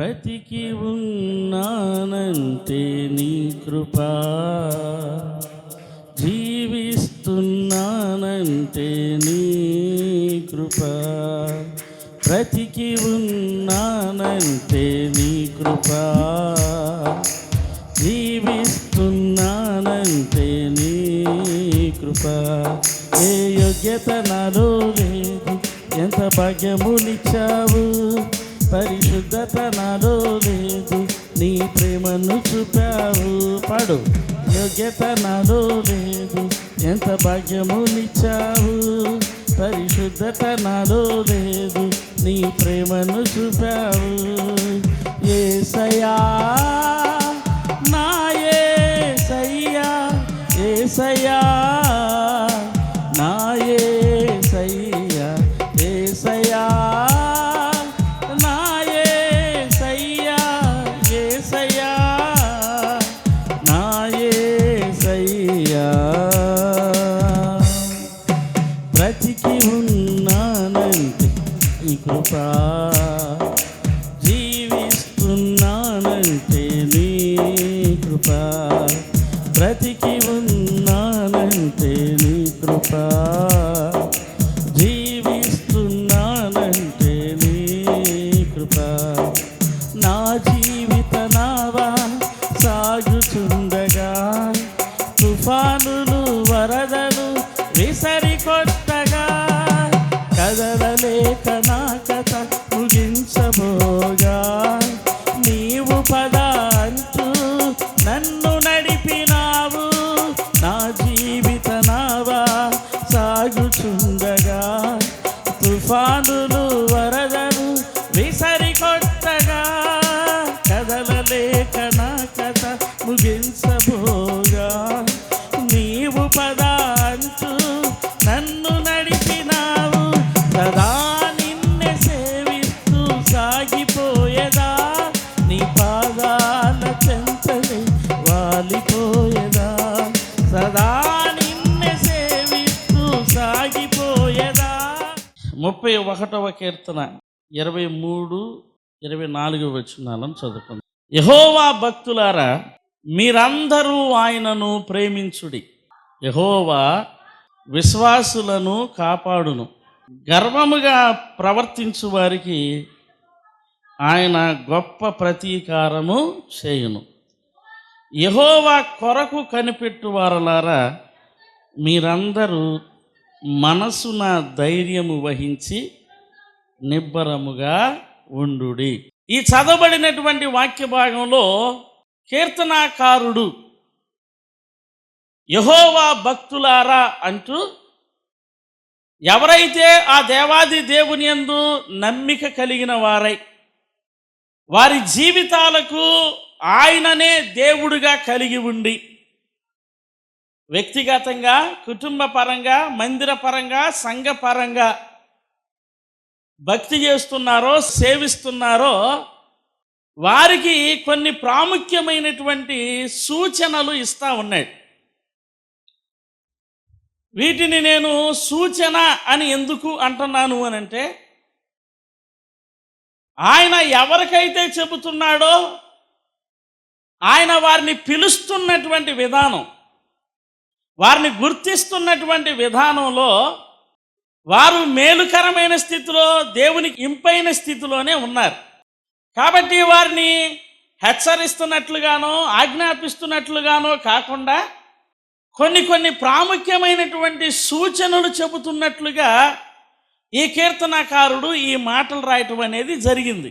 బ్రతికి ఉన్నానంటే నీ కృపా, జీవిస్తున్నానంటే నీ కృపా, బ్రతికి ఉన్నానంటే నీ కృపా, జీవిస్తున్నానంటే నీ కృపా. ఏ యోగ్యత నాలో లేదు, ఎంత భాగ్యమునిచ్చావు, పరిశుద్ధత నాలో లేదు, నీ ప్రేమను చూపావు. పాడు. యోగ్యత నాలో లేదు, ఎంత భాగ్యమునిచ్చావు, పరిశుద్ధత నాలో లేదు, నీ ప్రేమను చూపావు. యేసయ్యా నా యేసయ్యా, యేసయ్యా నా యేసయ్యా, యేసయ్యా నా యేసయ్యా, యేసయ్యా నా యేసయ్యా. బ్రతికి ఉన్నానంటే నీ కృపా, జీవిస్తున్నానంటే నీ కృపా, బ్రతికి ఉన్నానంటే నీ కృపా, జీవిస్తున్నానంటే నీ కృపా. నా జీవిత నావా సాగుచుండగా, తుఫానులు వరదలు విసరి కొట్టగా, కదలలేక నా కథ ముగించబోగా, నీవు పద అంటూ నన్ను నడిపినావు. నా జీవిత నావా సాగుచుండగా, తుఫానులు వరదలు విసరి కొట్టగా, కదలలేక నా కథ ముగించబోగా, నీవు పద అంటూ నన్ను నడిపినావు. సదా నిన్నే సేవిస్తూ సాగిపోయేదా, నీ పాదాల చెంతనే వాలిపోయేదా, సదా నిన్నే సేవిస్తూ సాగిపోయేదా. 31వ కీర్తన 23-24 వచనాలను చదువుకుందాం. యెహోవా భక్తులారా, మీరందరూ ఆయనను ప్రేమించుడి. యెహోవా విశ్వాసులను కాపాడును, గర్వముగా ప్రవర్తించు వారికి ఆయన గొప్ప ప్రతీకారము చేయును. యెహోవా కొరకు కనిపెట్టు వారలారా, మీరందరూ మనసున ధైర్యము వహించి నిబ్బరముగా ఉండుడి. ఈ చదవబడినటువంటి వాక్య భాగంలో కీర్తనాకారుడు యెహోవా భక్తులారా అంటూ, ఎవరైతే ఆ దేవాది దేవుని యందు నమ్మిక కలిగిన వారై, వారి జీవితాలకు ఆయననే దేవుడుగా కలిగి ఉండి, వ్యక్తిగతంగా, కుటుంబ పరంగా, మందిర పరంగా, సంఘ పరంగా భక్తి చేస్తున్నారో, సేవిస్తున్నారో, వారికి కొన్ని ప్రాముఖ్యమైనటువంటి సూచనలు ఇస్తా ఉన్నాయి. వీటిని నేను సూచన అని ఎందుకు అంటున్నాను అనంటే, ఆయన ఎవరికైతే చెబుతున్నాడో ఆయన వారిని పిలుస్తున్నటువంటి విధానం, వారిని గుర్తిస్తున్నటువంటి విధానంలో వారు మేలుకరమైన స్థితిలో, దేవునికి ఇంపైన స్థితిలోనే ఉన్నారు. కాబట్టి వారిని హెచ్చరిస్తున్నట్లుగానో ఆజ్ఞాపిస్తున్నట్లుగానో కాకుండా కొన్ని ప్రాముఖ్యమైనటువంటి సూచనలు చెబుతున్నట్లుగా ఈ కీర్తనాకారుడు ఈ మాటలు రాయటం అనేది జరిగింది.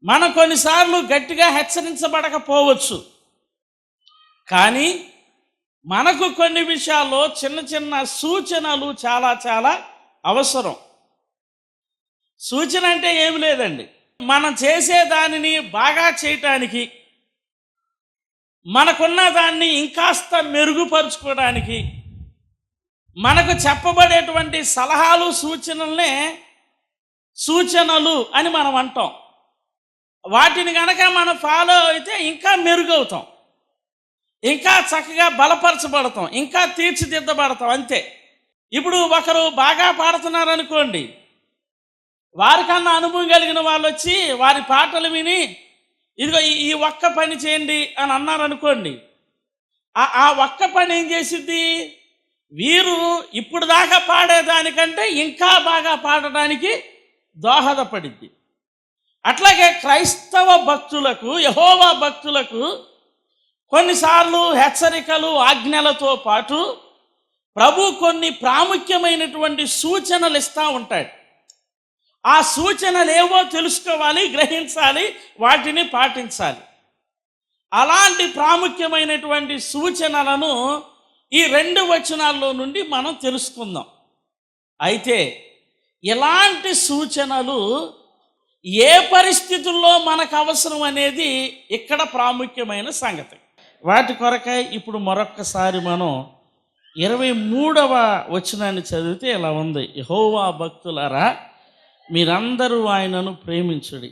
మనం కొన్నిసార్లు గట్టిగా హెచ్చరించబడకపోవచ్చు, కానీ మనకు కొన్ని విషయాల్లో చిన్న చిన్న సూచనలు చాలా చాలా అవసరం. సూచన అంటే ఏమి లేదండి, మనం చేసే దానిని బాగా చేయటానికి, మనకున్న దాన్ని ఇంకాస్త మెరుగుపరుచుకోవడానికి మనకు చెప్పబడేటువంటి సలహాలు, సూచనలనే సూచనలు అని మనం అంటాం. వాటిని కనుక మనం ఫాలో అయితే ఇంకా మెరుగవుతాం, ఇంకా చక్కగా బలపరచబడతాం, ఇంకా తీర్చిదిద్దబడతాం. అంతే. ఇప్పుడు ఒకరు బాగా పాడుతున్నారు అనుకోండి, వారికన్నా అనుభవం కలిగిన వాళ్ళు వచ్చి వారి పాటలు విని ఇదిగో ఈ ఒక్క పని చేయండి అని అన్నారనుకోండి, ఆ ఒక్క పని ఏం చేసిద్ది, వీరు ఇప్పుడు దాకా పాడేదానికంటే ఇంకా బాగా పాడడానికి దోహదపడిద్ది. అట్లాగే క్రైస్తవ భక్తులకు, యెహోవా భక్తులకు కొన్నిసార్లు హెచ్చరికలు, ఆజ్ఞలతో పాటు ప్రభు కొన్ని ప్రాముఖ్యమైనటువంటి సూచనలు ఇస్తూ ఉంటాడు. ఆ సూచనలు ఏవో తెలుసుకోవాలి, గ్రహించాలి, వాటిని పాటించాలి. అలాంటి ప్రాముఖ్యమైనటువంటి సూచనలను ఈ 2 వచనాల్లో నుండి మనం తెలుసుకుందాం. అయితే ఇలాంటి సూచనలు ఏ పరిస్థితుల్లో మనకు అవసరం అనేది ఇక్కడ ప్రాముఖ్యమైన సంగతి. వాటి కొరకై ఇప్పుడు మరొక్కసారి మనం 23వ వచనాన్ని చదివితే ఇలా ఉంది: యెహోవా భక్తులారా, మీరందరూ ఆయనను ప్రేమించుడి.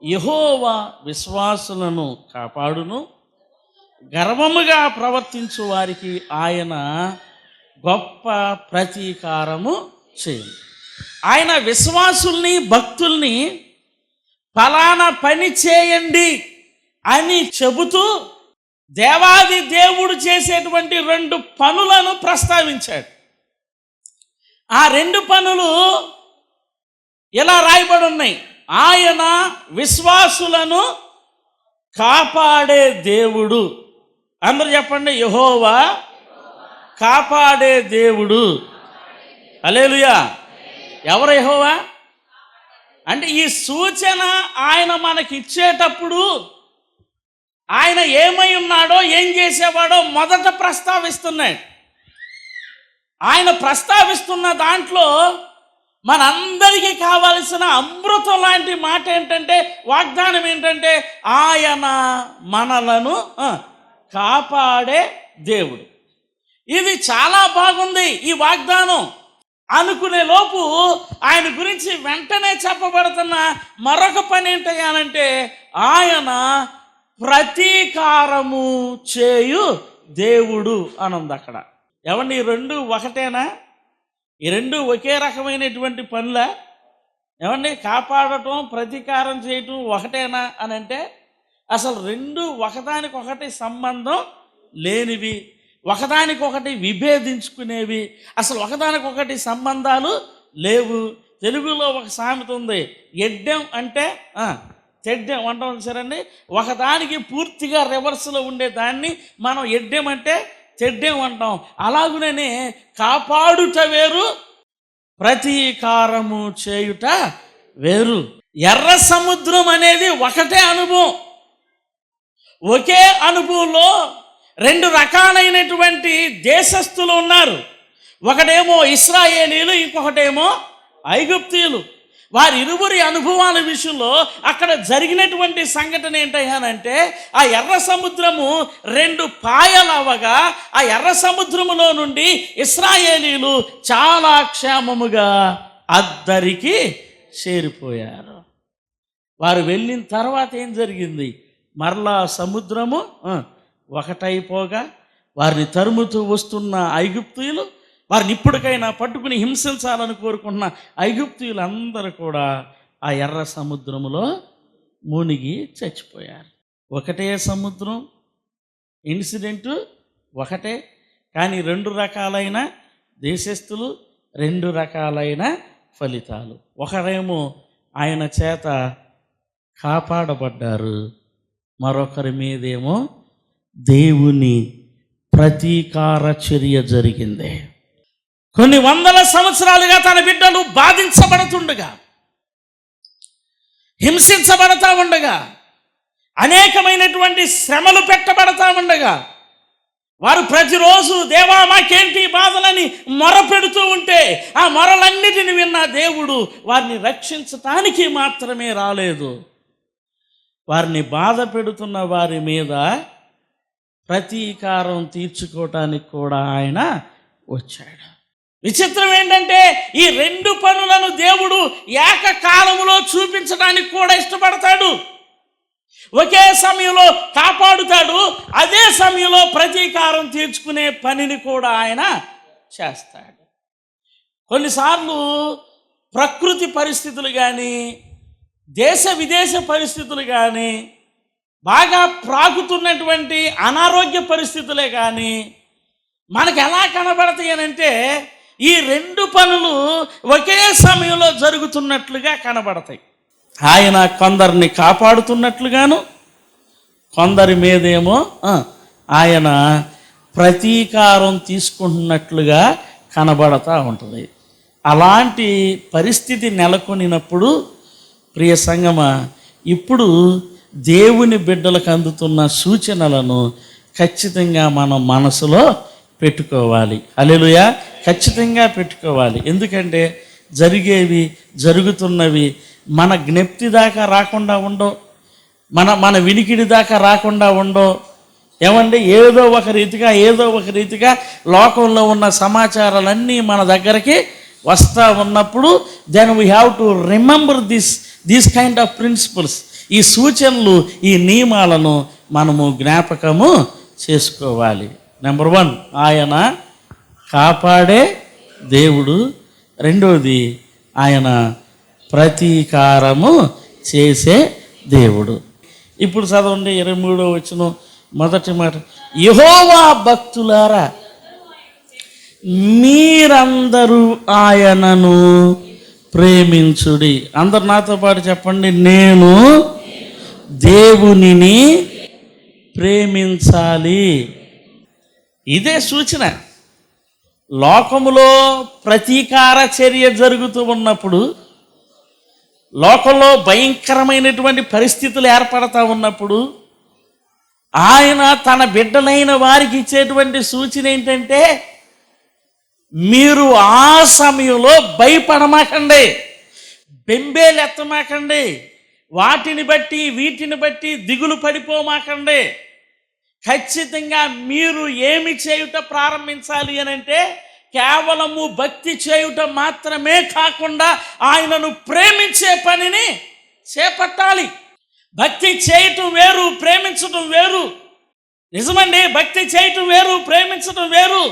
యెహోవా విశ్వాసులను కాపాడును, గర్వముగా ప్రవర్తించు వారికి ఆయన గొప్ప ప్రతీకారము చేయను. ఆయన విశ్వాసుల్ని, భక్తుల్ని ఫలానా పని చేయండి అని చెబుతూ దేవాది దేవుడు చేసేటువంటి 2 పనులను ప్రస్తావించాడు. ఆ 2 పనులు ఇలా రాయబడి ఉన్నాయి: ఆయన విశ్వాసులను కాపాడే దేవుడు. అందరూ చెప్పండి, యెహోవా కాపాడే దేవుడు. హల్లెలూయా. ఎవరు యెహోవా అంటే? ఈ సూచన ఆయన మనకి ఇచ్చేటప్పుడు ఆయన ఏమై ఉన్నాడో, ఏం చేసేవాడో మొదట ప్రస్తావిస్తున్నాడు. ఆయన ప్రస్తావిస్తున్న దాంట్లో మనందరికీ కావలసిన అమృతం లాంటి మాట ఏంటంటే, వాగ్దానం ఏంటంటే, ఆయన మనలను కాపాడే దేవుడు. ఇది చాలా బాగుంది ఈ వాగ్దానం అనుకునే లోపు ఆయన గురించి వెంటనే చెప్పబడుతున్న మరొక పని ఏంటంటే, ఆయన ప్రతీకారము చేయు దేవుడు అని ఉంది అక్కడ. ఏమండి, ఈ 2 ఒకటేనా? ఈ 2 ఒకే రకమైనటువంటి పనులా? ఏమండి, కాపాడటం, ప్రతీకారం చేయటం ఒకటేనా అని అంటే అసలు 2 ఒకదానికొకటి సంబంధం లేనివి, ఒకదానికొకటి విభేదించుకునేవి, అసలు ఒకదానికొకటి సంబంధాలు లేవు. తెలుగులో ఒక సామెత ఉంది, ఎడ్డెం అంటే తెడ్డెం అంటాం సరండి. ఒకదానికి పూర్తిగా రివర్స్లో ఉండే దాన్ని మనం ఎడ్డెం అంటే తెడ్డెం అంటాం. అలాగునే కాపాడుట వేరు, ప్రతీకారము చేయుట వేరు. ఎర్ర సముద్రం అనేది ఒకటే అనుభవం. ఒకే అనుభవంలో 2 రకాలైనటువంటి దేశస్థులు ఉన్నారు. ఒకటేమో ఇశ్రాయేలీలు, ఇంకొకటేమో ఐగుప్తీయులు. వారిరువురి అనుభవాల విషయంలో అక్కడ జరిగినటువంటి సంఘటన ఏంటంటే, ఆ ఎర్ర సముద్రము 2 పాయలవగా ఆ ఎర్ర సముద్రములో నుండి ఇశ్రాయేలీలు చాలా క్షేమముగా అద్దరికి చేరిపోయారు. వారు వెళ్ళిన తర్వాత ఏం జరిగింది? మరలా సముద్రము ఒకటైపోగా వారిని తరుముతూ వస్తున్న ఐగుప్తీయులు, వారిని ఇప్పటికైనా పట్టుకుని హింసించాలని కోరుకుంటున్న ఐగుప్తీయులందరూ కూడా ఆ ఎర్ర సముద్రములో మునిగి చచ్చిపోయారు. ఒకటే సముద్రం, ఇన్సిడెంటు ఒకటే, కానీ 2 రకాలైన దేశస్థులు, 2 రకాలైన ఫలితాలు. ఒకరేమో ఆయన చేత కాపాడబడ్డారు, మరొకరి మీదేమో దేవుని ప్రతీకార చర్య జరిగింది. కొన్ని వందల సంవత్సరాలుగా తన బిడ్డలు బాధించబడుతుండగా, హింసించబడతా ఉండగా, అనేకమైనటువంటి శ్రమలు పెట్టబడతా ఉండగా, వారు ప్రతిరోజు దేవా మాకేంటి బాధలని మొరపెడుతూ ఉంటే, ఆ మొరలన్నిటిని విన్న దేవుడు వారిని రక్షించటానికి మాత్రమే రాలేదు, వారిని బాధ పెడుతున్న వారి మీద ప్రతీకారం తీర్చుకోవటానికి కూడా ఆయన వచ్చాడు. విచిత్రం ఏంటంటే, ఈ 2 పనులను దేవుడు ఏకకాలంలో చూపించడానికి కూడా ఇష్టపడతాడు. ఒకే సమయంలో కాపాడుతాడు, అదే సమయంలో ప్రతీకారం తీర్చుకునే పనిని కూడా ఆయన చేస్తాడు. కొన్నిసార్లు ప్రకృతి పరిస్థితులు కానీ, దేశ విదేశ పరిస్థితులు కానీ, బాగా ప్రాకుతున్నటువంటి అనారోగ్య పరిస్థితులే కానీ మనకు ఎలా కనబడతాయి అనంటే ఈ రెండు పనులు ఒకే సమయంలో జరుగుతున్నట్లుగా కనబడతాయి. ఆయన కొందరిని కాపాడుతున్నట్లుగాను, కొందరి మీదేమో ఆయన ప్రతీకారం తీసుకుంటున్నట్లుగా కనబడతా ఉంటుంది. అలాంటి పరిస్థితి నెలకొనినప్పుడు ప్రియ సంగమా, ఇప్పుడు దేవుని బిడ్డలకు అందుతున్న సూచనలను ఖచ్చితంగా మనం మనసులో పెట్టుకోవాలి. హల్లెలూయా, ఖచ్చితంగా పెట్టుకోవాలి. ఎందుకంటే జరుగుతున్నవి మన జ్ఞప్తి దాకా రాకుండా ఉండో, మన వినికిడి దాకా రాకుండా ఉండో. ఏమండి, ఏదో ఒక రీతిగా లోకంలో ఉన్న సమాచారాలన్నీ మన దగ్గరికి వస్తూ ఉన్నప్పుడు then we have to remember these kind of principles. ఈ సూచనలు, ఈ నియమాలను మనము జ్ఞాపకము చేసుకోవాలి. నెంబర్ 1, ఆయన కాపాడే దేవుడు. రెండవది, ఆయన ప్రతీకారము చేసే దేవుడు. ఇప్పుడు చదవండి 23వ వచనం మొదటి మాట, యెహోవా భక్తులారా మీరందరూ ఆయనను ప్రేమించుడి. అందరు నాతో పాటు చెప్పండి, నేను దేవునిని ప్రేమించాలి. ఇదే సూచన. లోకములో ప్రతీకార చర్య జరుగుతూ ఉన్నప్పుడు, లోకంలో భయంకరమైనటువంటి పరిస్థితులు ఏర్పడతా ఉన్నప్పుడు ఆయన తన బిడ్డలైన వారికి ఇచ్చేటువంటి సూచన ఏంటంటే, మీరు ఆ సమయంలో భయపడమాకండి, బెంబేలెత్తమాకండి, వీటిని బట్టి దిగులు పడిపోమాకండి. ఖచ్చితంగా మీరు ఏమి చేయుట ప్రారంభించాలి అనంటే కేవలము భక్తి చేయుట మాత్రమే కాకుండా ఆయనను ప్రేమించే పనిని చేపట్టాలి. భక్తి చేయటం వేరు, ప్రేమించటం వేరు. నిజమండి, భక్తి చేయటం వేరు, ప్రేమించటం వేరు.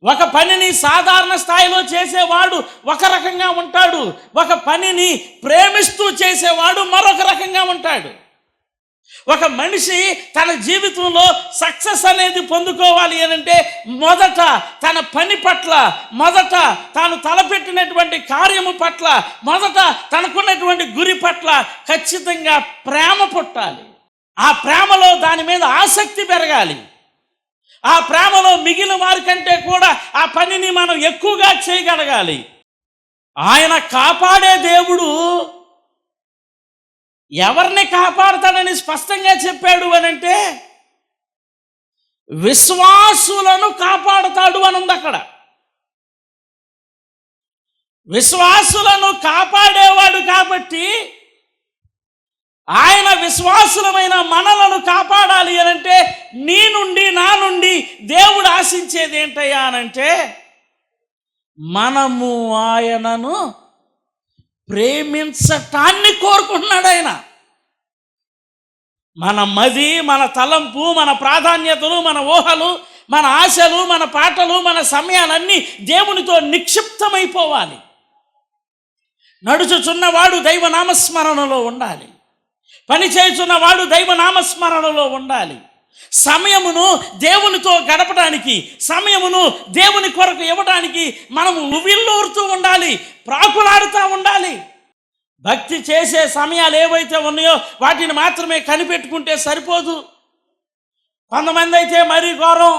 ఒక పనిని సాధారణ స్థాయిలో చేసేవాడు ఒక రకంగా ఉంటాడు, ఒక పనిని ప్రేమిస్తూ చేసేవాడు మరొక రకంగా ఉంటాడు. ఒక మనిషి తన జీవితంలో సక్సెస్ అనేది పొందుకోవాలి అనంటే మొదట తన పని పట్ల, మొదట తాను తలపెట్టినటువంటి కార్యము పట్ల, మొదట తనకున్నటువంటి గురి పట్ల ఖచ్చితంగా ప్రేమ పుట్టాలి. ఆ ప్రేమలో దాని మీద ఆసక్తి పెరగాలి. ఆ ప్రేమలో మిగిలిన వారి కంటే కూడా ఆ పనిని మనం ఎక్కువగా చేయగలగాలి. ఆయన కాపాడే దేవుడు ఎవరిని కాపాడుతాడని స్పష్టంగా చెప్పాడు అనంటే విశ్వాసులను కాపాడుతాడు అని ఉంది అక్కడ. విశ్వాసులను కాపాడేవాడు కాబట్టి ఆయన విశ్వాసులమైన మనలను కాపాడాలి అనంటే నీ నుండి, నా నుండి దేవుడు ఆశించేది ఏంటయ్యా అనంటే మనము ఆయనను ప్రేమించటాన్ని కోరుకుంటున్నాడు. ఆయన మన మది, మన తలంపు, మన ప్రాధాన్యతలు, మన ఊహలు, మన ఆశలు, మన పాటలు, మన సమయాలన్నీ దేవునితో నిక్షిప్తమైపోవాలి. నడుచుచున్నవాడు దైవ నామస్మరణలో ఉండాలి. పని చేయుచున్నవాడు దైవ నామస్మరణలో ఉండాలి. సమయమును దేవునితో గడపడానికి, సమయమును దేవుని కొరకు ఇవ్వడానికి మనము ఉవ్విళ్ళూరుతూ ఉండాలి, ప్రాకులాడుతూ ఉండాలి. భక్తి చేసే సమయాలు ఏవైతే ఉన్నాయో వాటిని మాత్రమే కనిపెట్టుకుంటే సరిపోదు. కొంతమంది అయితే మరీ ఘోరం,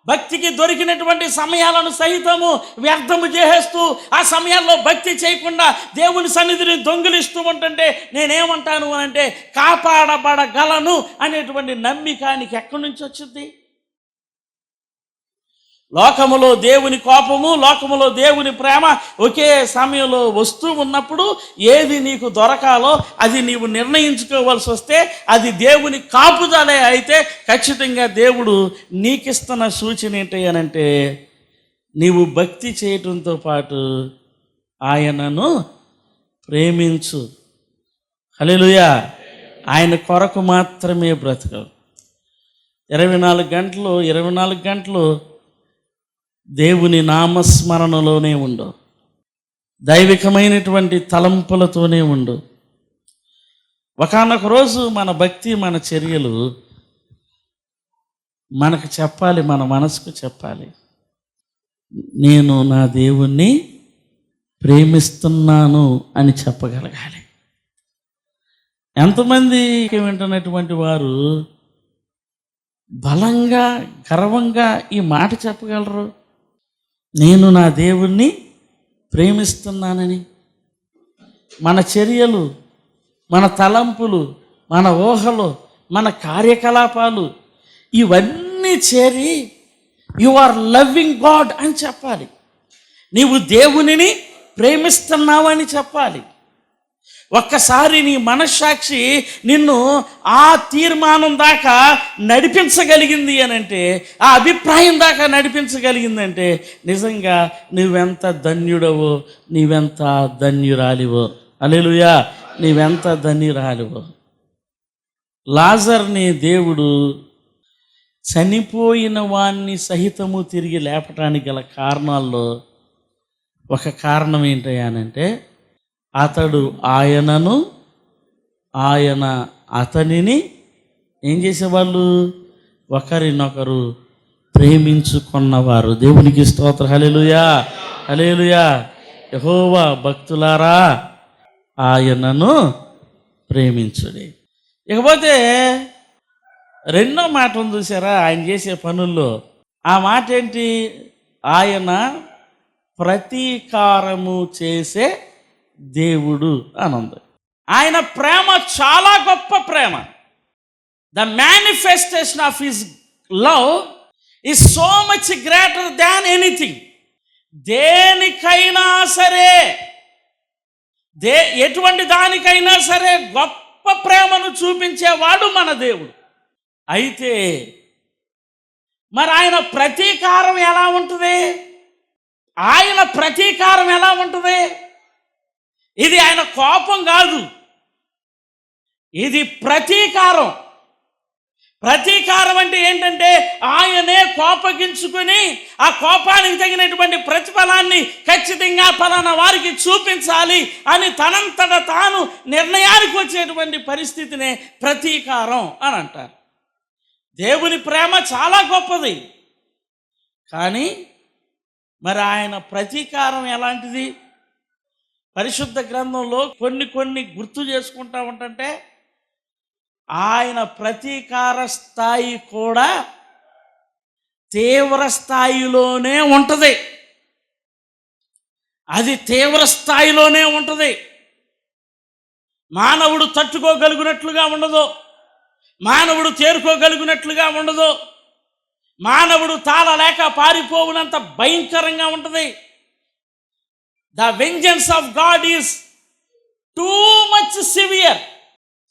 భక్తికి దొరికినటువంటి సమయాలను సహితము వ్యర్థము చేసేస్తూ ఆ సమయాల్లో భక్తి చేయకుండా దేవుని సన్నిధిని దొంగిలిస్తూ ఉంటుంటే నేనేమంటాను అంటే కాపాడబడగలను అనేటువంటి నమ్మిక నీకు ఎక్కడి నుంచి వచ్చింది? లోకములో దేవుని కోపము, లోకములో దేవుని ప్రేమ ఒకే సమయంలో వస్తూ ఉన్నప్పుడు ఏది నీకు దొరకాలో అది నీవు నిర్ణయించుకోవాల్సి వస్తే అది దేవుని కాపుదలే అయితే ఖచ్చితంగా దేవుడు నీకిస్తున్న సూచన ఏంటి అనంటే నీవు భక్తి చేయటంతో పాటు ఆయనను ప్రేమించు. హల్లెలూయా. ఆయన కొరకు మాత్రమే బ్రతకవు. 24 గంటలు దేవుని నామస్మరణలోనే ఉండవు. దైవికమైనటువంటి తలంపులతోనే ఉండు. ఒకానొక రోజు మన భక్తి, మన చర్యలు మనకు చెప్పాలి, మన మనసుకు చెప్పాలి, నేను నా దేవుణ్ణి ప్రేమిస్తున్నాను అని చెప్పగలగాలి. ఎంతమంది వింటున్నటువంటి వారు బలంగా, గర్వంగా ఈ మాట చెప్పగలరు? నేను నా దేవుణ్ణి ప్రేమిస్తున్నానని. మన చర్యలు, మన తలంపులు, మన ఊహలు, మన కార్యకలాపాలు ఇవన్నీ చేరి యు ఆర్ లవ్వింగ్ గాడ్ అని చెప్పాలి. నీవు దేవునిని ప్రేమిస్తున్నావు అని చెప్పాలి. ఒక్కసారి నీ మనస్సాక్షి నిన్ను ఆ తీర్మానం దాకా నడిపించగలిగింది అని అంటే, ఆ అభిప్రాయం దాకా నడిపించగలిగిందంటే నిజంగా నువ్వెంత ధన్యుడవో, నీవెంత ధన్యురాలివో. హల్లెలూయా, నీవెంత ధన్యురాలివో. లాజర్ని దేవుడు చనిపోయిన వాణ్ణి సహితము తిరిగి లేపటానికి గల కారణాల్లో ఒక కారణం ఏంటయ్యానంటే, అతడు ఆయనను, ఆయన అతనిని ఏం చేసేవాళ్ళు? ఒకరినొకరు ప్రేమించుకున్నవారు. దేవునికి స్తోత్రం. హల్లెలూయా, హల్లెలూయా. యెహోవా భక్తులారా ఆయనను ప్రేమించుడి. ఇకపోతే రెండో మాట ఉంది చూసారా ఆయన చేసే పనుల్లో? ఆ మాట ఏంటి? ఆయన ప్రతీకారము చేసే దేవుడు అని ఉంది. ఆయన ప్రేమ చాలా గొప్ప ప్రేమ. The manifestation of his love is so much greater than anything. దేనికైనా సరే, ఎటువంటి దానికైనా సరే గొప్ప ప్రేమను చూపించేవాడు మన దేవుడు. అయితే మరి ఆయన ప్రతీకారం ఎలా ఉంటుంది? ఆయన ప్రతీకారం ఎలా ఉంటుంది? ఇది ఆయన కోపం కాదు, ఇది ప్రతీకారం. ప్రతీకారం అంటే ఏంటంటే ఆయనే కోపగించుకుని ఆ కోపానికి తగినటువంటి ప్రతిఫలాన్ని ఖచ్చితంగా ఫలానా వారికి చూపించాలి అని తనంతట తాను నిర్ణయానికి వచ్చేటువంటి పరిస్థితినే ప్రతీకారం అని అంటారు. దేవుని ప్రేమ చాలా గొప్పది. కానీ మరి ఆయన ప్రతీకారం ఎలాంటిది? పరిశుద్ధ గ్రంథంలో కొన్ని గుర్తు చేసుకుంటా ఉంటే ఆయన ప్రతీకార స్థాయి కూడా తీవ్ర స్థాయిలోనే ఉంటుంది. అది తీవ్ర స్థాయిలోనే ఉంటుంది. మానవుడు తట్టుకోగలిగినట్లుగా ఉండదు, మానవుడు చేరుకోగలిగినట్లుగా ఉండదు, మానవుడు తాళలేక పారిపోవునంత భయంకరంగా ఉంటుంది. The vengeance of God is too much severe.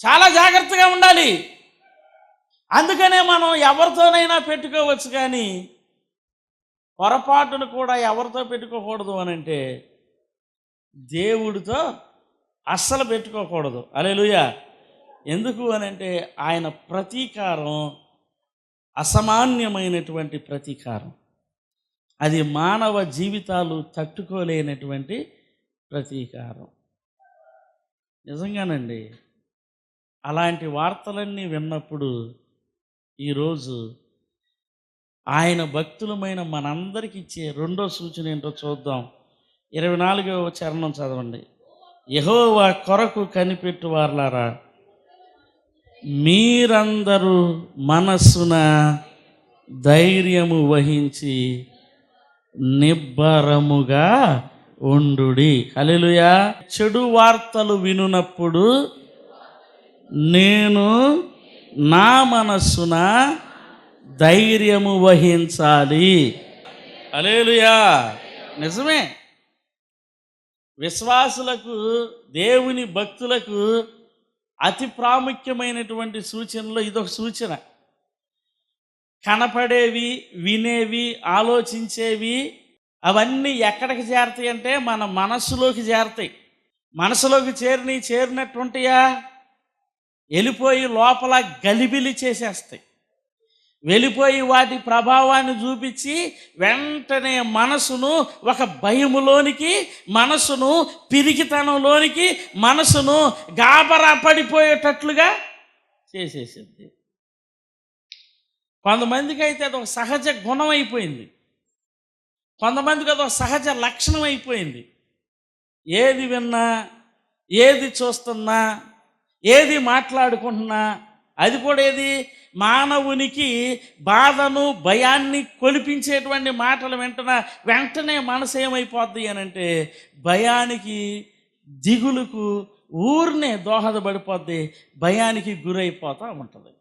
చాలా జాగ్రత్తగా ఉండాలి. అందుకనే మనం ఎవరితోనైనా పెట్టుకోవచ్చు, కానీ పొరపాటును కూడా ఎవరితో పెట్టుకోకూడదు అని అంటే దేవుడితో అస్సలు పెట్టుకోకూడదు. హల్లెలూయా. ఎందుకు అని అంటే ఆయన ప్రతీకారం అసామాన్యమైనటువంటి ప్రతీకారం. అది మానవ జీవితాలు తట్టుకోలేనటువంటి ప్రతీకారం. నిజంగానండి. అలాంటి వార్తలన్నీ విన్నప్పుడు ఈరోజు ఆయన భక్తులమైన మనందరికి ఇచ్చే రెండో సూచన ఏంటో చూద్దాం. 24వ చరణం చదవండి. యెహోవా కొరకు కనిపెట్టు వారలారా, మీరందరూ మనస్సున ధైర్యము వహించి నిబ్బరముగా ఉండుడి. హల్లెలూయా. చెడు వార్తలు వినునప్పుడు నేను నా మనస్సున ధైర్యము వహించాలి. హల్లెలూయా. నిజమే. విశ్వాసులకు, దేవుని భక్తులకు అతి ప్రాముఖ్యమైనటువంటి సూచనలో ఇదొక సూచన. కనపడేవి, వినేవి, ఆలోచించేవి అవన్నీ ఎక్కడికి చేరతాయి అంటే మన మనస్సులోకి చేరతాయి. మనసులోకి చేరినట్టుంటాయా? వెళ్ళిపోయి లోపల గలిబిలి చేసేస్తాయి. వెళ్ళిపోయి వాటి ప్రభావాన్ని చూపించి వెంటనే మనసును ఒక భయములోనికి, మనసును పిరికితనంలోనికి, మనసును గాబరా పడిపోయేటట్లుగా చేసేసింది. కొంతమందికి అయితే అది ఒక సహజ గుణం అయిపోయింది, కొంతమందికి అది ఒక సహజ లక్షణం అయిపోయింది. ఏది విన్నా, ఏది చూస్తున్నా, ఏది మాట్లాడుకుంటున్నా, అది కూడా ఏది మానవునికి బాధను, భయాన్ని కొలిపించేటువంటి మాటలు వెంటనే మనసు ఏమైపోద్ది అని అంటే భయానికి, దిగులుకు ఊరినే దోహదపడిపోద్ది, భయానికి గురైపోతూ ఉంటుంది.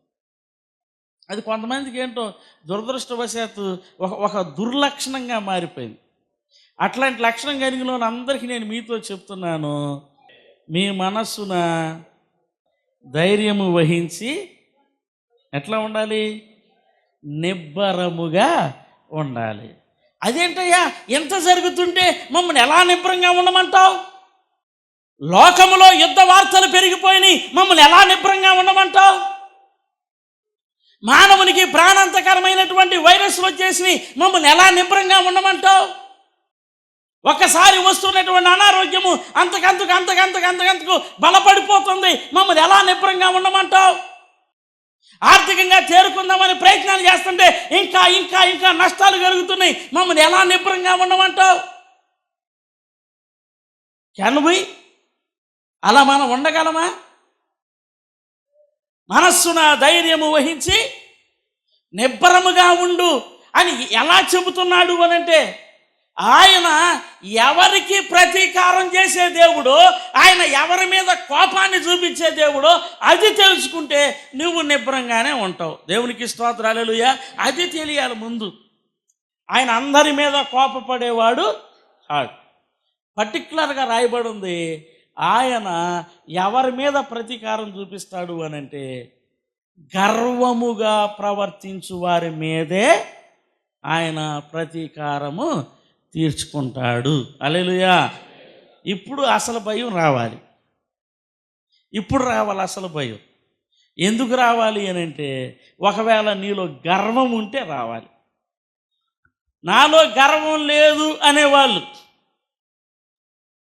అది కొంతమందికి ఏంటో దురదృష్టవశాత్తు ఒక దుర్లక్షణంగా మారిపోయింది. అట్లాంటి లక్షణం కలిగిన వాళ్ళందరికీ నేను మీతో చెప్తున్నాను, మీ మనస్సున ధైర్యము వహించి ఎట్లా ఉండాలి? నిబ్బరముగా ఉండాలి. అదేంటయ్యా ఎంత జరుగుతుంటే మమ్మల్ని ఎలా నిబ్బరంగా ఉండమంటావు? లోకములో యుద్ధ వార్తలు పెరిగిపోయినాయి, మమ్మల్ని ఎలా నిబ్బరంగా ఉండమంటావు? మానవునికి ప్రాణాంతకరమైనటువంటి వైరస్లు వచ్చేసి మమ్మల్ని ఎలా నిబ్బరంగా ఉండమంటావు? ఒక్కసారి వస్తున్నటువంటి అనారోగ్యము అంతకంతకు బలపడిపోతుంది, మమ్మల్ని ఎలా నిబ్బరంగా ఉండమంటావు? ఆర్థికంగా చేరుకుందామని ప్రయత్నాలు చేస్తుంటే ఇంకా ఇంకా ఇంకా నష్టాలు కలుగుతున్నాయి, మమ్మల్ని ఎలా నిబ్బరంగా ఉండమంటావు? కెన్ వి అలా మనం ఉండగలమా? మనస్సున ధైర్యము వహించి నిబ్బరముగా ఉండు అని ఎలా చెబుతున్నాడు అనంటే, ఆయన ఎవరికి ప్రతీకారం చేసే దేవుడు, ఆయన ఎవరి మీద కోపాన్ని చూపించే దేవుడు, అది తెలుసుకుంటే నువ్వు నిబ్బరంగానే ఉంటావు. దేవునికి స్తోత్రం, హల్లెలూయా. అది తెలియాలి ముందు. ఆయన అందరి మీద కోపపడేవాడు కాదు. పర్టికులర్గా రాయబడి ఉంది, ఆయన ఎవరి మీద ప్రతీకారం చూపిస్తాడు అనంటే గర్వముగా ప్రవర్తించు వారి మీదే ఆయన ప్రతీకారము తీర్చుకుంటాడు. హల్లెలూయా. ఇప్పుడు అసలు భయం రావాలి, ఇప్పుడు రావాలి అసలు భయం. ఎందుకు రావాలి అని అంటే, ఒకవేళ నీలో గర్వం ఉంటే రావాలి. నాలో గర్వం లేదు అనేవాళ్ళు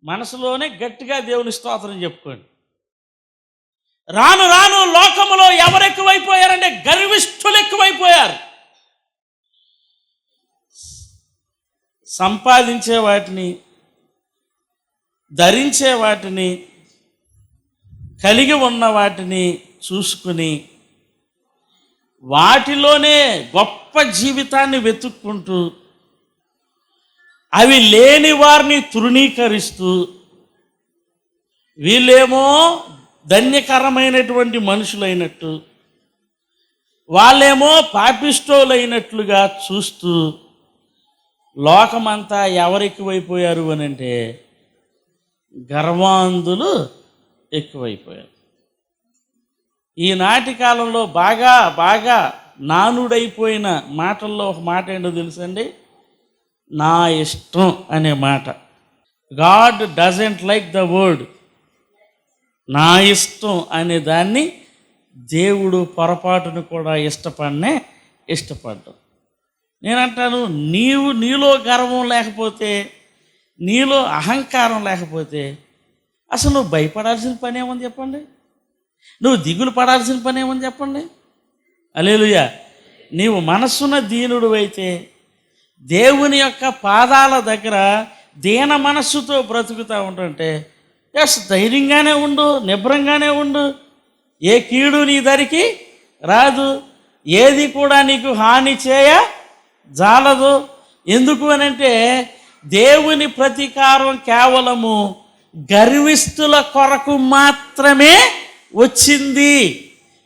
మనసులోనే గట్టిగా దేవుని స్తోత్రం చెప్పుకోండి. రాను రాను లోకములో ఎవరు ఎక్కువైపోయారంటే గర్విష్ఠులు ఎక్కువైపోయారు. సంపాదించే వాటిని, ధరించే వాటిని, కలిగి ఉన్న వాటిని చూసుకుని వాటిలోనే గొప్ప జీవితాన్ని వెతుక్కుంటూ అవి లేని వారిని తృణీకరిస్తూ, వీళ్ళేమో ధన్యకరమైనటువంటి మనుషులైనట్టు, వాళ్ళేమో పాపిష్టోలైనట్లుగా చూస్తూ లోకమంతా ఎవరెక్కువైపోయారు అని అంటే గర్వాంధులు ఎక్కువైపోయారు. ఈనాటి కాలంలో బాగా బాగా నానుడైపోయిన మాటల్లో ఒక మాట ఏంటో తెలుసండి? నా ఇష్టం అనే మాట. God doesn't like the word నా ఇష్టం అనే దాన్ని దేవుడు పొరపాటును కూడా ఇష్టపడ్డాడు. నేనంటాను, నీలో గర్వం లేకపోతే, నీలో అహంకారం లేకపోతే అసలు నువ్వు భయపడాల్సిన పని ఏమని చెప్పండి? నువ్వు దిగులు పడాల్సిన పని ఏమని చెప్పండి? హల్లెలూయా. నీవు మనస్సున దీనుడు అయితే దేవుని యొక్క పాదాల దగ్గర దీన మనస్సుతో బ్రతుకుతూ ఉంటుంటే ధైర్యంగానే ఉండు, నిబ్రంగానే ఉండు. ఏ కీడు నీ దరికి రాదు, ఏది కూడా నీకు హాని చేయ జాలదు. ఎందుకు అనంటే దేవుని ప్రతీకారం కేవలము గర్విష్ఠుల కొరకు మాత్రమే వచ్చింది.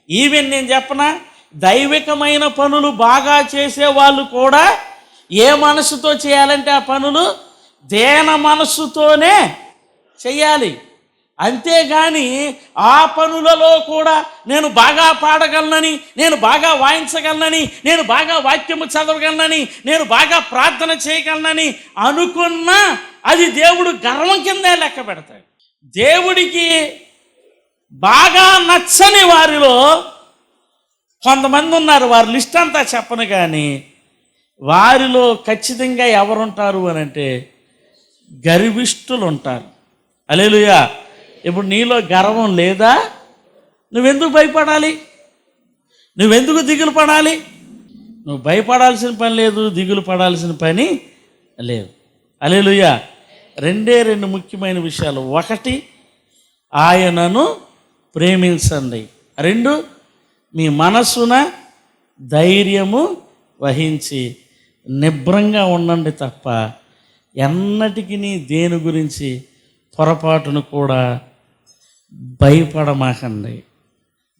ఈవెన్ నేను చెప్పనా, దైవికమైన పనులు బాగా చేసే వాళ్ళు కూడా ఏ మనసుతో చేయాలంటే ఆ పనులు దేన మనస్సుతోనే చెయ్యాలి. అంతేగాని ఆ పనులలో కూడా నేను బాగా పాడగలనని, నేను బాగా వాయించగలనని, నేను బాగా వాక్యము చదవగలనని, నేను బాగా ప్రార్థన చేయగలనని అనుకున్నా అది దేవుడు గర్వం కిందే లెక్క పెడతాడు. దేవుడికి బాగా నచ్చని వారిలో కొంతమంది ఉన్నారు, వారి లిస్ట్ అంతా చెప్పను కానీ వారిలో ఖచ్చితంగా ఎవరుంటారు అని అంటే గర్విష్ఠులు ఉంటారు. హల్లెలూయా. ఇప్పుడు నీలో గర్వం లేదా? నువ్వెందుకు భయపడాలి? నువ్వెందుకు దిగులు పడాలి? నువ్వు భయపడాల్సిన పని లేదు, దిగులు పడాల్సిన పని లేదు. హల్లెలూయా. రెండు ముఖ్యమైన విషయాలు. ఒకటి, ఆయనను ప్రేమించండి. 2, మీ మనసున ధైర్యము వహించి నిబ్రంగా ఉండండి తప్ప ఎన్నటికి దేని గురించి పొరపాటును కూడా భయపడమాకండి.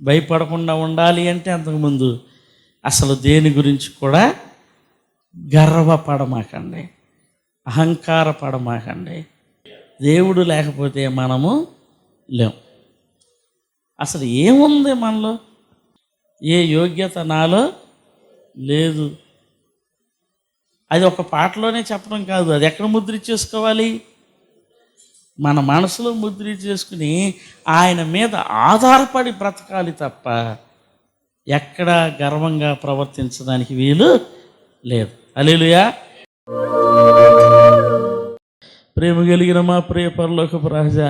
భయపడకుండా ఉండాలి అంటే అంతకుముందు అసలు దేని గురించి కూడా గర్వపడమాకండి, అహంకారపడమాకండి. దేవుడు లేకపోతే మనము లేం. అసలు ఏముంది మనలో? ఏ యోగ్యత నాలో లేదు. అది ఒక పాటలోనే చెప్పడం కాదు, అది ఎక్కడ ముద్రించేసుకోవాలి? మన మనసులో ముద్రించేసుకుని ఆయన మీద ఆధారపడి బ్రతకాలి తప్ప ఎక్కడ గర్వంగా ప్రవర్తించడానికి వీలు లేదు. హల్లెలూయా. ప్రేమ కలిగిన మా ప్రియ పరలోకపు రాజా,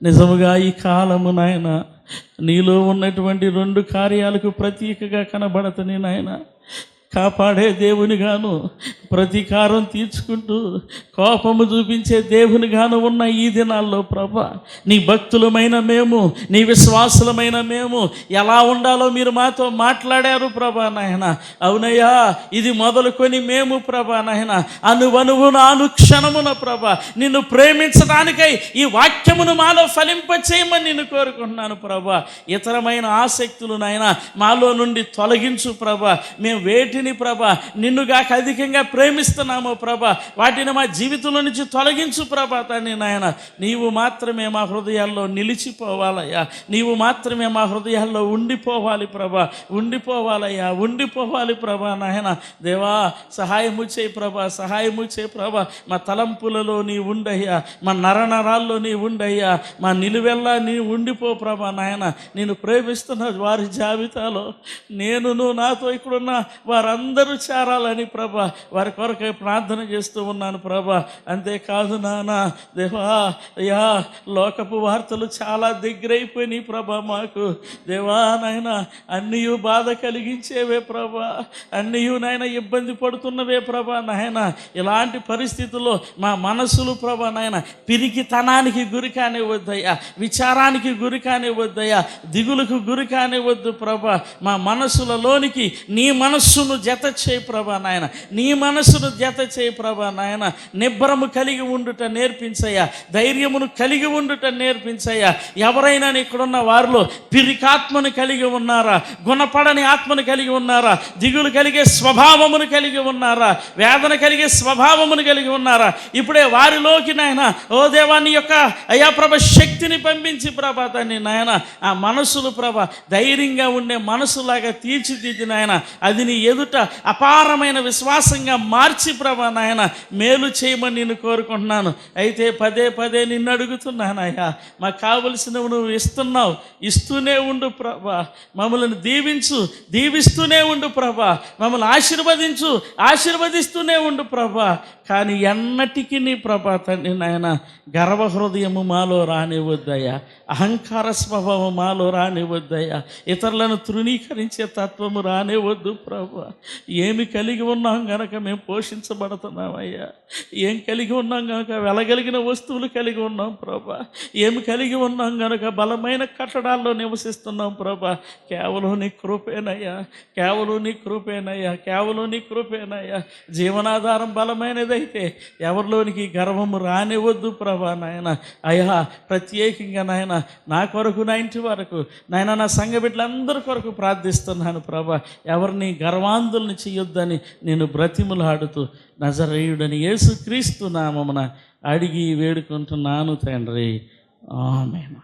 నిజముగా ఈ కాలము నాయన నీలో ఉన్నటువంటి 2 కార్యాలకు ప్రతీకగా కనబడతని నాయన. కాపాడే దేవునిగాను, ప్రతీకారం తీర్చుకుంటూ కోపము చూపించే దేవునిగాను ఉన్న ఈ దినాల్లో ప్రభా, నీ భక్తులమైన మేము, నీ విశ్వాసులమైన మేము ఎలా ఉండాలో మీరు మాతో మాట్లాడారు ప్రభా నాయన. అవునయ్యా, ఇది మొదలుకొని మేము ప్రభా నాయన అనువనువున అనుక్షణమున ప్రభా నిన్ను ప్రేమించడానికై ఈ వాక్యమును మాలో ఫలింపచేయమని నిన్ను కోరుకుంటున్నాను ప్రభా. ఇతరమైన ఆసక్తులు నాయన మాలో నుండి తొలగించు ప్రభా. మేము వేటిని ప్రభా నిన్నుగాక అధికంగా ప్రేమిస్తున్నాము ప్రభా, వాటిని మా జీవితంలో నుంచి తొలగించు ప్రభా తండ్రి నాయన. నీవు మాత్రమే మా హృదయాల్లో నిలిచిపోవాలయ్యా, నీవు మాత్రమే మా హృదయాల్లో ఉండిపోవాలి ప్రభా, ఉండిపోవాలయ్యా, ఉండిపోవాలి ప్రభా నాయన. దేవా సహాయము చేయి ప్రభా, సహాయము చేయి ప్రభా. మా తలంపులలో నీ ఉండయ్యా, మా నరనరాల్లో నీ ఉండయ్యా, మా నిలువెల్లా నీ ఉండిపో ప్రభా నాయన. నేను ప్రేమిస్తున్న వారి జాబితాలో నేనును నాతో ఇక్కడున్న వారందరూ చేరాలని ప్రభా వారి కొరకై ప్రార్థన చేస్తూ ఉన్నాను ప్రభా. అంతేకాదు నాన్న దేవా, అయ్యా లోకపు వార్తలు చాలా దగ్గరైపోయినాయి ప్రభా మాకు. దేవా నాయన అన్నీ బాధ కలిగించేవే ప్రభా, అన్నీ నాయన ఇబ్బంది పడుతున్నవే ప్రభా నాయన. ఇలాంటి పరిస్థితుల్లో మా మనసులు ప్రభా నాయన పిరికితనానికి గురి కానివద్దయ్యా, విచారానికి గురి కానివద్దయ్యా, దిగులకు గురి కానివద్దు ప్రభా. మా మనసులలోనికి నీ మనస్సును జత చేయి ప్రభా నాయన, నీ మనసును జత చేయి ప్రభా నాయన. నిబ్బరము కలిగి ఉండుట నేర్పించయ్యా, ధైర్యమును కలిగి ఉండుట నేర్పించయ్యా. ఎవరైనా ఇక్కడున్న వారిలో పిరికాత్మను కలిగి ఉన్నారా, గుణపడని ఆత్మను కలిగి ఉన్నారా, దిగులు కలిగే స్వభావమును కలిగి ఉన్నారా, వేదన కలిగే స్వభావమును కలిగి ఉన్నారా, ఇప్పుడే వారిలోకి నాయన ఓ దేవాన్ని యొక్క అయ్యా ప్రభ శక్తిని పంపించి ప్రభా తండ్రి నాయన ఆ మనసులు ప్రభ ధైర్యంగా ఉండే మనసులాగా తీర్చిదిద్ది నాయన, అది నీ ఎదుట అపారమైన విశ్వాసంగా మార్చి ప్రభా నాయన మేలు చేయమని నేను కోరుకుంటున్నాను. అయితే పదే నిన్ను అడుగుతున్నానయ్యా, మాకు కావలసినవి నువ్వు ఇస్తున్నావు, ఇస్తూనే ఉండు ప్రభా. మమ్మల్ని దీవించు, దీవిస్తూనే ఉండు ప్రభా. మమ్మల్ని ఆశీర్వదించు, ఆశీర్వదిస్తూనే ఉండు ప్రభా. కానీ ఎన్నటికీ నీ ప్రభా తండ్రి నాయన గర్వ హృదయము మాలో రానివద్దయ్యా, అహంకార స్వభావం మాలో రానివద్దయ్యా, ఇతరులను తృణీకరించే తత్వము రానివద్దు ప్రభా. ఏమి కలిగి ఉన్నాం గనక మేము పోషించబడుతున్నామయ్యా, ఏం కలిగి ఉన్నాం కనుక వెలగలిగిన వస్తువులు కలిగి ఉన్నాం ప్రభా, ఏమి కలిగి ఉన్నాం కనుక బలమైన కట్టడాల్లో నివసిస్తున్నాం ప్రభా. కేవలం నీ కృపేనయ్యా, కేవలం నీ కృపేనయ్యా, కేవలం నీ కృపేనయ్యా. జీవనాధారం బలమైనదైతే ఎవరిలోనికి గర్వము రానివద్దు ప్రభా నాయన. అయ్యా ప్రత్యేకంగా నాయన నా కొరకు, నా ఇంటి వరకు నాయన, నా సంఘ బిడ్డలందరి కొరకు ప్రార్థిస్తున్నాను ప్రభా. ఎవరిని గర్వాంధుల్ని చేయొద్దని నేను బ్రతిములాడుతూ నజరేయుడని యేసుక్రీస్తు నామమున అడిగి వేడుకుంటున్నాను తండ్రి. ఆమేన్.